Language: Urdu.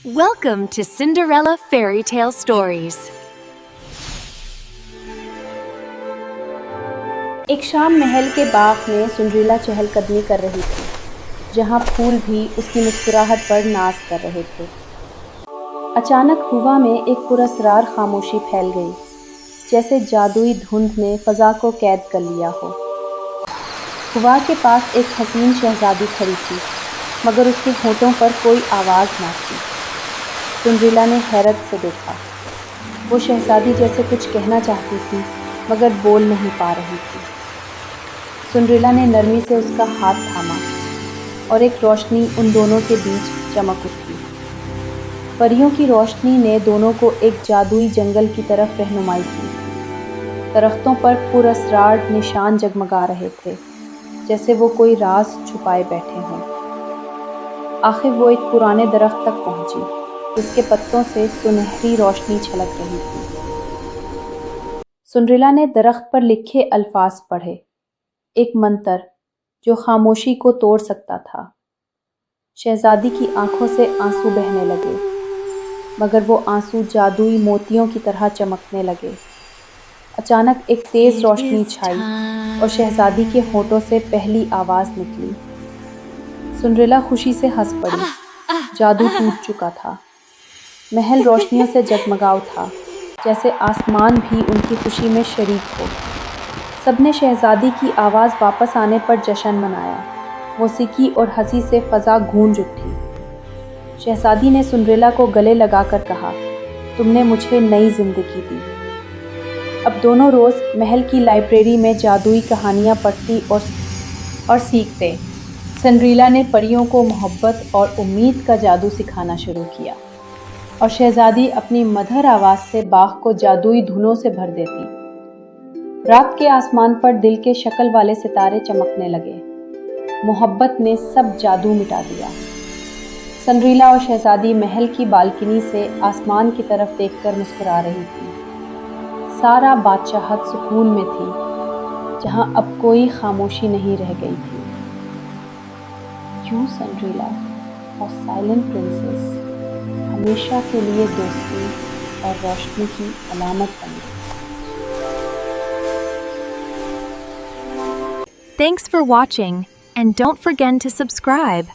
Welcome to Cinderella Fairy Tale Stories. ایک شام محل کے باغ میں سنڈریلا چہل قدمی کر رہی تھی، جہاں پھول بھی اس کی مسکراہٹ پر ناز کر رہے تھے۔ اچانک ہوا میں ایک پراسرار خاموشی پھیل گئی، جیسے جادوئی دھند نے فضا کو قید کر لیا ہو۔ ہوا کے پاس ایک حسین شہزادی کھڑی تھی، مگر اس کے ہونٹوں پر کوئی آواز نہ تھی۔ سنڈریلا نے حیرت سے دیکھا۔ وہ شہزادی جیسے کچھ کہنا چاہتی تھی، مگر بول نہیں پا رہی تھی۔ سنڈریلا نے نرمی سے اس کا ہاتھ تھاما اور ایک روشنی ان دونوں کے بیچ چمک اٹھی۔ پریوں کی روشنی نے دونوں کو ایک جادوئی جنگل کی طرف رہنمائی کی۔ درختوں پر پراسرار نشان جگمگا رہے تھے، جیسے وہ کوئی راز چھپائے بیٹھے ہوں۔ آخر وہ ایک پرانے درخت تک پہنچی، جس کے پتوں سے سنہری روشنی چھلک رہی تھی۔ سنڈریلا نے درخت پر لکھے الفاظ پڑھے، ایک منتر جو خاموشی کو توڑ سکتا تھا۔ شہزادی کی آنکھوں سے آنسو بہنے لگے، مگر وہ آنسو جادوئی موتیوں کی طرح چمکنے لگے۔ اچانک ایک تیز روشنی چھائی اور شہزادی کے ہونٹوں سے پہلی آواز نکلی۔ سنڈریلا خوشی سے ہنس پڑی۔ جادو ٹوٹ چکا تھا۔ محل روشنیوں سے جگمگا اٹھا، جیسے آسمان بھی ان کی خوشی میں شریک ہو۔ سب نے شہزادی کی آواز واپس آنے پر جشن منایا۔ موسیقی اور ہنسی سے فضا گونج اٹھی۔ شہزادی نے سنڈریلا کو گلے لگا کر کہا، تم نے مجھے نئی زندگی دی۔ اب دونوں روز محل کی لائبریری میں جادوئی کہانیاں پڑھتی اور سیکھتے۔ سنڈریلا نے پریوں کو محبت اور امید کا جادو سکھانا شروع کیا، اور شہزادی اپنی مدھر آواز سے باغ کو جادوئی دھنوں سے بھر دیتی۔ رات کے آسمان پر دل کے شکل والے ستارے چمکنے لگے۔ محبت نے سب جادو مٹا دیا۔ سنڈریلا اور شہزادی محل کی بالکنی سے آسمان کی طرف دیکھ کر مسکرا رہی تھی۔ سارا بادشاہت سکون میں تھی، جہاں اب کوئی خاموشی نہیں رہ گئی تھی۔ یوں سنڈریلا اور سائلنٹ پرنسس ہمیشہ کے لیے دوستی اور روشنی کی علامت بن گئی۔ Thanks for watching, and don't forget to subscribe.